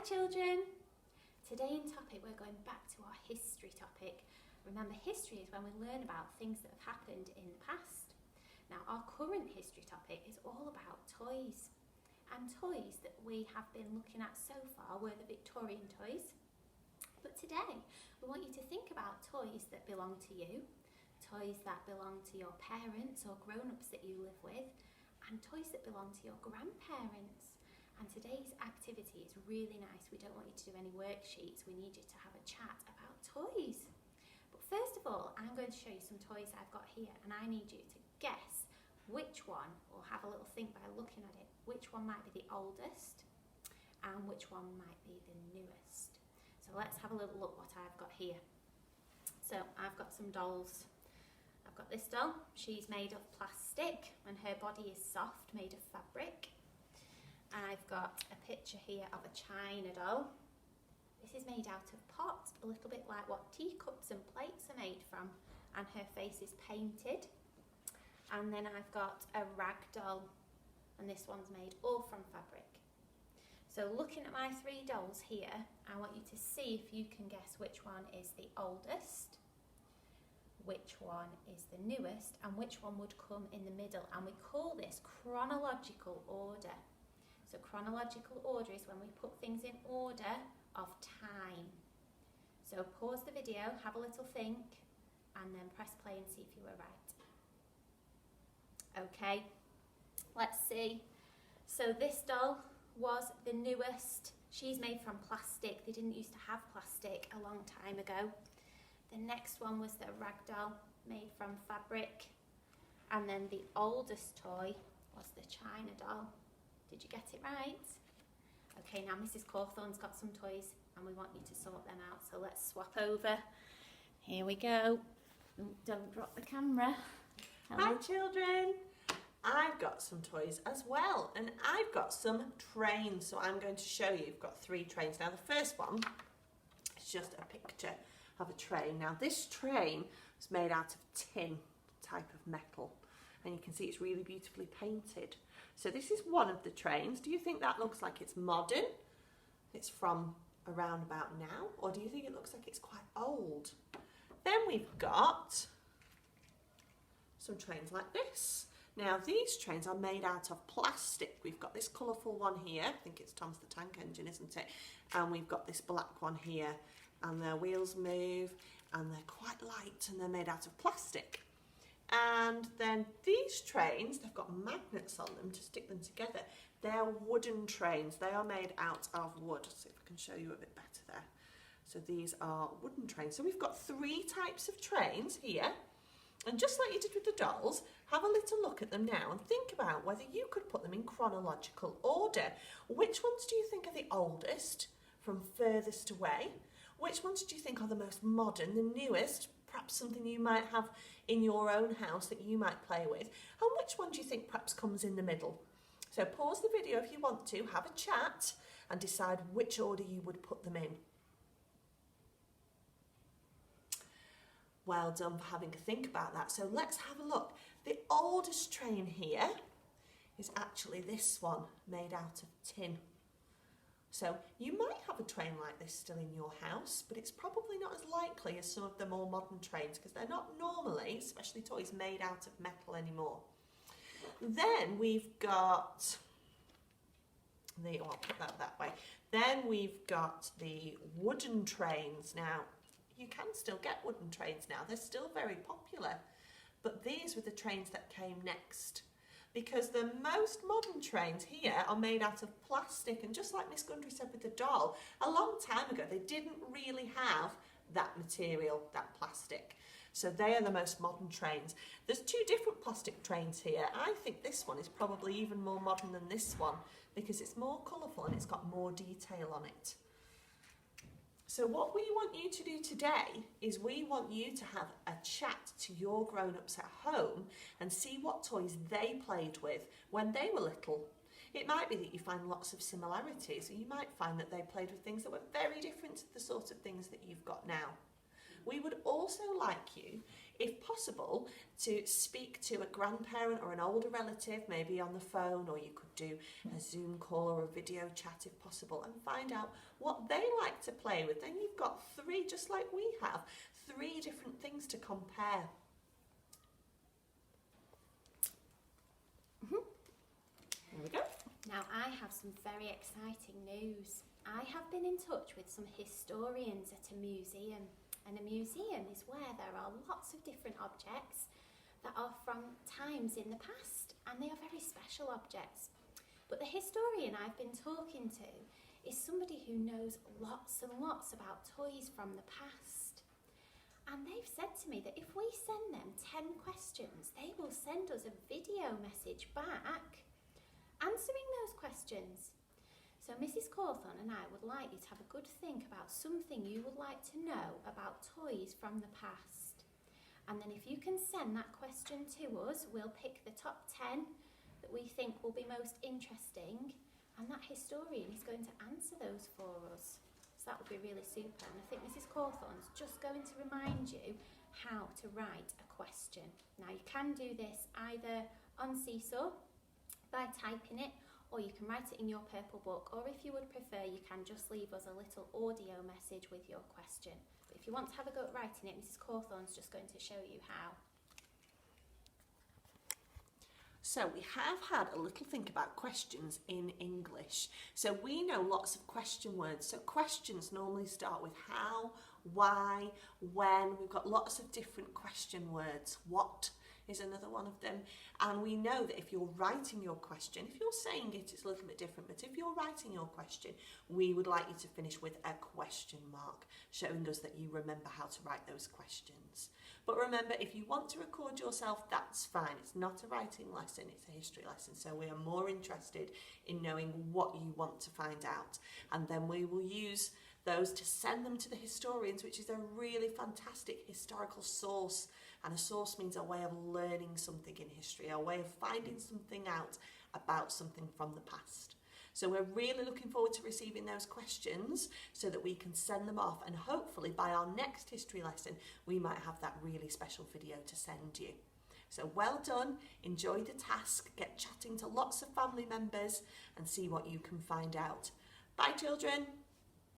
children! Today in topic we're going back to our history topic. Remember, history is when we learn about things that have happened in the past. Now our current history topic is all about toys. And toys that we have been looking at so far were the Victorian toys. But today we want you to think about toys that belong to you, toys that belong to your parents or grown-ups that you live with, and toys that belong to your grandparents. And today's activity is really nice. We don't want you to do any worksheets. We need you to have a chat about toys. But first of all, I'm going to show you some toys I've got here, and I need you to guess which one, or have a little think by looking at it, which one might be the oldest and which one might be the newest. So let's have a little look what I've got here. So I've got some dolls. I've got this doll. She's made of plastic and her body is soft, made of fabric. I've got a picture here of a china doll. This is made out of pot, a little bit like what teacups and plates are made from, and her face is painted. And then I've got a rag doll, and this one's made all from fabric. So looking at my three dolls here, I want you to see if you can guess which one is the oldest, which one is the newest, and which one would come in the middle. And we call this chronological order. So chronological order is when we put things in order of time. So pause the video, have a little think, and then press play and see if you were right. Okay, let's see. So this doll was the newest. She's made from plastic. They didn't used to have plastic a long time ago. The next one was the rag doll, made from fabric. And then the oldest toy was the china doll. Did you get it right? Okay, now Mrs. Cawthorne's got some toys and we want you to sort them out. So let's swap over. Here we go. Don't drop the camera. Hello. Hi children! I've got some toys as well, and I've got some trains, so I'm going to show you. You've got three trains. Now the first one is just a picture of a train. Now this train is made out of tin type of metal, and you can see it's really beautifully painted. So this is one of the trains. Do you think that looks like it's modern? It's from around about now, or do you think it looks like it's quite old? Then we've got some trains like this. Now these trains are made out of plastic. We've got this colourful one here. I think it's Thomas the Tank Engine, isn't it? And we've got this black one here, and their wheels move, and they're quite light, and they're made out of plastic. And then these trains, they've got magnets on them to stick them together. They're wooden trains. They are made out of wood. Let's see if I can show you a bit better there. So these are wooden trains. So we've got three types of trains here. And just like you did with the dolls, have a little look at them now and think about whether you could put them in chronological order. Which ones do you think are the oldest, from furthest away? Which ones do you think are the most modern, the newest, perhaps something you might have in your own house that you might play with? And which one do you think perhaps comes in the middle? So pause the video if you want to, have a chat and decide which order you would put them in. Well done for having a think about that. So let's have a look. The oldest train here is actually this one, made out of tin. So you might have a train like this still in your house, but it's probably not as likely as some of the more modern trains, because they're not normally, especially toys, made out of metal anymore. Then we've got I'll put that way. Then we've got the wooden trains. Now, you can still get wooden trains now. They're still very popular. But these were the trains that came next, because the most modern trains here are made out of plastic, and just like Miss Gundry said with the doll, a long time ago they didn't really have that material, that plastic. So they are the most modern trains. There's two different plastic trains here. I think this one is probably even more modern than this one, because it's more colourful and it's got more detail on it. So what we want you to do today is we want you to have a chat to your grown-ups at home and see what toys they played with when they were little. It might be that you find lots of similarities, or you might find that they played with things that were very different to the sort of things that you've got now. We would also like you, if possible, to speak to a grandparent or an older relative, maybe on the phone, or you could do a Zoom call or a video chat if possible, and find out what they like to play with. Then you've got 3, just like we have, 3 different things to compare. There we go. Now, I have some very exciting news. I have been in touch with some historians at a museum, and a museum is where there are lots of different objects that are from times in the past, and they are very special objects. But the historian I've been talking to is somebody who knows lots and lots about toys from the past. And they've said to me that if we send them 10 questions, they will send us a video message back answering those questions. So Mrs. Cawthorne and I would like you to have a good think about something you would like to know about toys from the past. And then if you can send that question to us, we'll pick the top 10 that we think will be most interesting, and that historian is going to answer those for us. So that would be really super. And I think Mrs. Cawthorne's just going to remind you how to write a question. Now you can do this either on Seesaw by typing it, or you can write it in your purple book, or if you would prefer, you can just leave us a little audio message with your question. But if you want to have a go at writing it, Mrs. Cawthorne's just going to show you how. So we have had a little think about questions in English. So we know lots of question words. So questions normally start with how, why, when. We've got lots of different question words. What is another one of them. And we know that if you're writing your question, if you're saying it, it's a little bit different, but if you're writing your question, we would like you to finish with a question mark, showing us that you remember how to write those questions. But remember, if you want to record yourself, that's fine. It's not a writing lesson, it's a history lesson. So we are more interested in knowing what you want to find out. And then we will use those to send them to the historians, which is a really fantastic historical source. And a source means a way of learning something in history, a way of finding something out about something from the past. So we're really looking forward to receiving those questions so that we can send them off, and hopefully by our next history lesson we might have that really special video to send you. So well done, enjoy the task, get chatting to lots of family members and see what you can find out. Bye children!